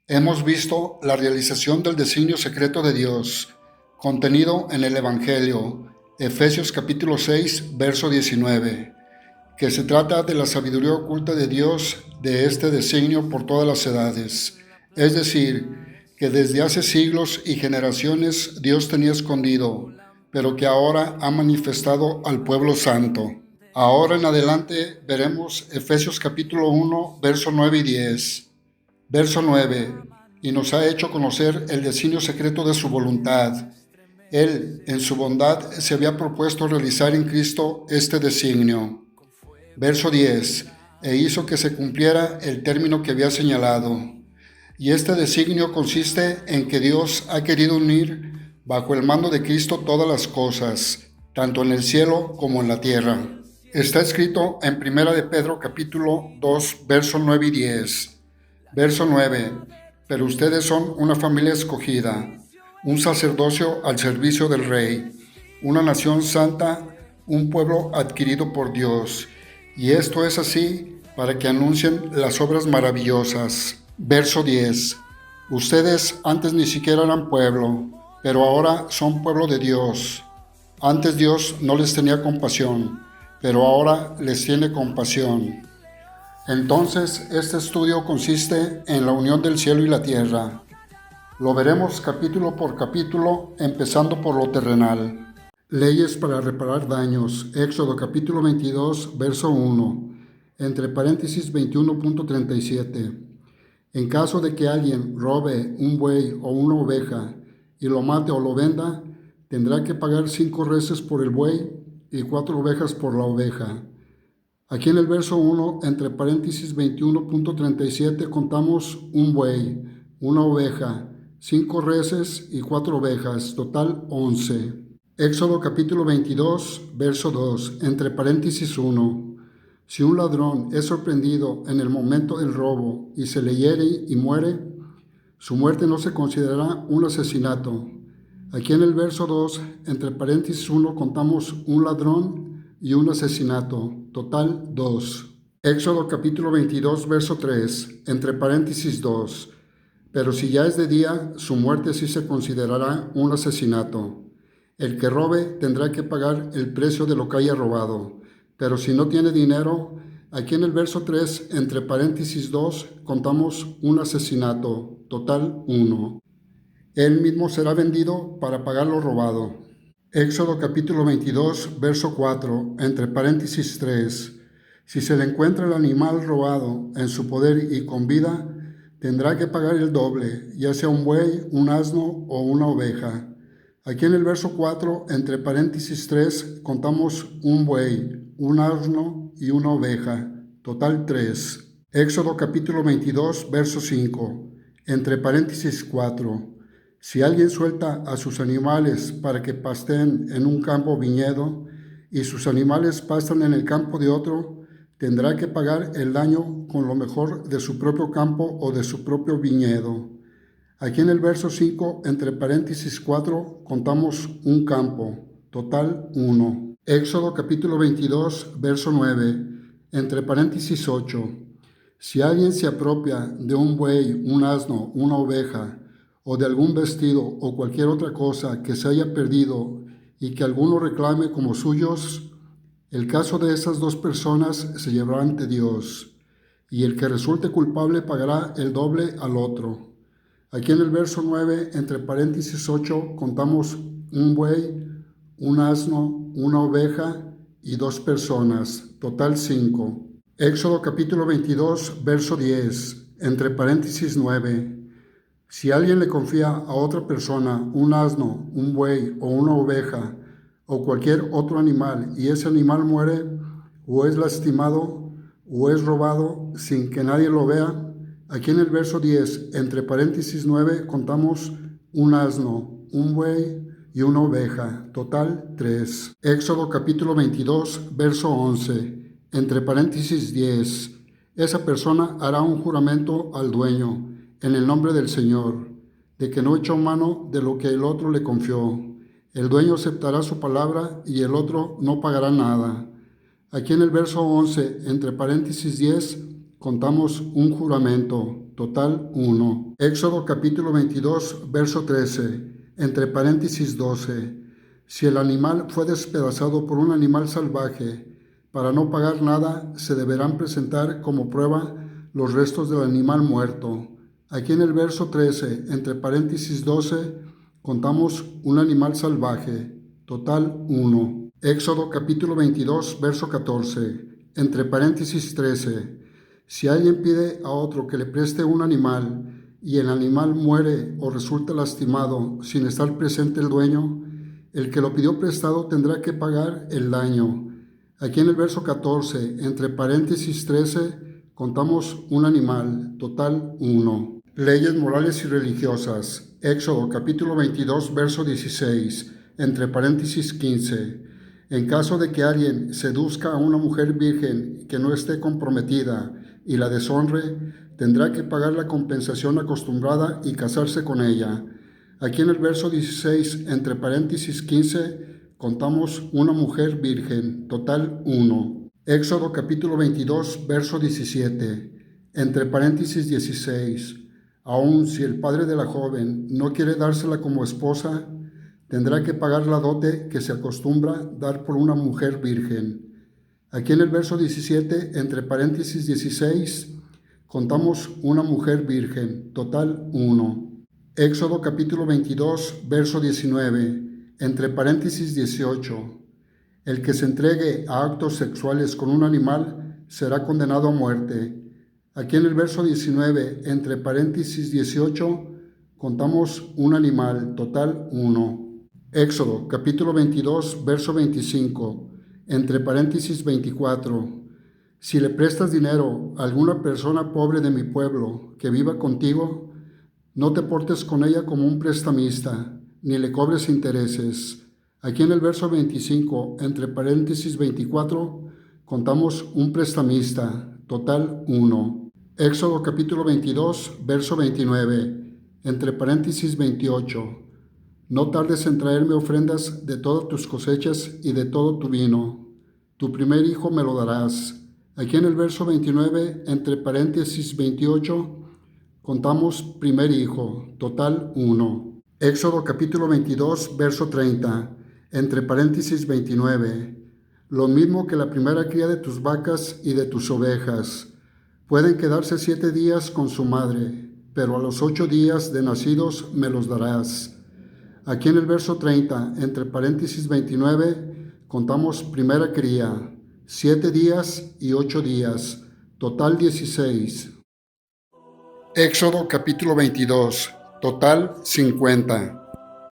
Hemos visto la realización del designio secreto de Dios, contenido en el Evangelio, Efesios capítulo 6, verso 19, que se trata de la sabiduría oculta de Dios de este designio por todas las edades, es decir, que desde hace siglos y generaciones Dios tenía escondido, pero que ahora ha manifestado al pueblo santo. Ahora en adelante veremos Efesios capítulo 1, verso 9 y 10. Verso 9. Y nos ha hecho conocer el designio secreto de su voluntad. Él, en su bondad, se había propuesto realizar en Cristo este designio. Verso 10. E hizo que se cumpliera el término que había señalado. Y este designio consiste en que Dios ha querido unir bajo el mando de Cristo todas las cosas, tanto en el cielo como en la tierra. Está escrito en 1 de Pedro capítulo 2, verso 9 y 10. Verso 9. Pero ustedes son una familia escogida, un sacerdocio al servicio del Rey, una nación santa, un pueblo adquirido por Dios. Y esto es así para que anuncien las obras maravillosas. Verso 10. Ustedes antes ni siquiera eran pueblo, pero ahora son pueblo de Dios. Antes Dios no les tenía compasión, pero ahora les tiene compasión. Entonces, este estudio consiste en la unión del cielo y la tierra. Lo veremos capítulo por capítulo, empezando por lo terrenal. Leyes para reparar daños. Éxodo capítulo 22, verso 1, entre paréntesis 21.37. En caso de que alguien robe un buey o una oveja y lo mate o lo venda, tendrá que pagar 5 reses por el buey y 4 ovejas por la oveja. Aquí en el verso 1, entre paréntesis 21.37, contamos un buey, una oveja, 5 reses y 4 ovejas, total 11. Éxodo capítulo 22, verso 2, entre paréntesis 1. Si un ladrón es sorprendido en el momento del robo y se le hiere y muere, su muerte no se considerará un asesinato. Aquí en el verso 2, entre paréntesis 1, contamos un ladrón y un asesinato, total 2. Éxodo capítulo 22, verso 3, entre paréntesis 2. Pero si ya es de día, su muerte sí se considerará un asesinato. El que robe tendrá que pagar el precio de lo que haya robado. Pero si no tiene dinero, aquí en el verso 3, entre paréntesis 2, contamos un asesinato, total 1. Él mismo será vendido para pagar lo robado. Éxodo capítulo 22, verso 4, entre paréntesis 3. Si se le encuentra el animal robado en su poder y con vida, tendrá que pagar el doble, ya sea un buey, un asno o una oveja. Aquí en el verso 4, entre paréntesis 3, contamos un buey, un asno y una oveja, total 3. Éxodo capítulo 22, verso 5, entre paréntesis 4. Si alguien suelta a sus animales para que pasteen en un campo o viñedo, y sus animales pastan en el campo de otro, tendrá que pagar el daño con lo mejor de su propio campo o de su propio viñedo. Aquí en el verso 5, entre paréntesis 4, contamos un campo, total 1. Éxodo capítulo 22, verso 9, entre paréntesis 8. Si alguien se apropia de un buey, un asno, una oveja, o de algún vestido o cualquier otra cosa que se haya perdido y que alguno reclame como suyos, el caso de esas dos personas se llevará ante Dios, y el que resulte culpable pagará el doble al otro. Aquí en el verso 9, entre paréntesis 8, contamos un buey, un asno, una oveja y 2 personas, total 5. Éxodo capítulo 22, verso 10, entre paréntesis 9. Si alguien le confía a otra persona un asno, un buey o una oveja o cualquier otro animal y ese animal muere o es lastimado o es robado sin que nadie lo vea, aquí en el verso 10, entre paréntesis 9, contamos un asno, un buey y una oveja, total 3. Éxodo capítulo 22, verso 11, entre paréntesis 10. Esa persona hará un juramento al dueño en el nombre del Señor, de que no echó mano de lo que el otro le confió. El dueño aceptará su palabra y el otro no pagará nada. Aquí en el verso 11, entre paréntesis 10, contamos un juramento, total 1. Éxodo capítulo 22, verso 13, entre paréntesis 12. Si el animal fue despedazado por un animal salvaje, para no pagar nada, se deberán presentar como prueba los restos del animal muerto. Aquí en el verso 13, entre paréntesis 12, contamos un animal salvaje, total 1. Éxodo capítulo 22, verso 14, entre paréntesis 13. Si alguien pide a otro que le preste un animal y el animal muere o resulta lastimado sin estar presente el dueño, el que lo pidió prestado tendrá que pagar el daño. Aquí en el verso 14, entre paréntesis 13, contamos un animal, total 1. Leyes morales y religiosas. Éxodo capítulo 22, verso 16, entre paréntesis 15. En caso de que alguien seduzca a una mujer virgen que no esté comprometida y la deshonre, tendrá que pagar la compensación acostumbrada y casarse con ella. Aquí en el verso 16, entre paréntesis 15, contamos una mujer virgen, total 1. Éxodo capítulo 22, verso 17, entre paréntesis 16. Aun si el padre de la joven no quiere dársela como esposa, tendrá que pagar la dote que se acostumbra dar por una mujer virgen. Aquí en el verso 17, entre paréntesis 16, contamos una mujer virgen, total 1. Éxodo capítulo 22, verso 19, entre paréntesis 18. El que se entregue a actos sexuales con un animal será condenado a muerte. Aquí en el verso 19, entre paréntesis 18, contamos un animal, total 1. Éxodo capítulo 22, verso 25, entre paréntesis 24. Si le prestas dinero a alguna persona pobre de mi pueblo que viva contigo, no te portes con ella como un prestamista, ni le cobres intereses. Aquí en el verso 25, entre paréntesis 24, contamos un prestamista, total 1. Éxodo capítulo 22, verso 29, entre paréntesis 28. No tardes en traerme ofrendas de todas tus cosechas y de todo tu vino. Tu primer hijo me lo darás. Aquí en el verso 29, entre paréntesis 28, contamos primer hijo, total 1. Éxodo capítulo 22, verso 30, entre paréntesis 29. Lo mismo que la primera cría de tus vacas y de tus ovejas. Pueden quedarse 7 días con su madre, pero a los 8 días de nacidos me los darás. Aquí en el verso 30, entre paréntesis 29, contamos primera cría, 7 días y 8 días, total 16. Éxodo capítulo 22, total 50.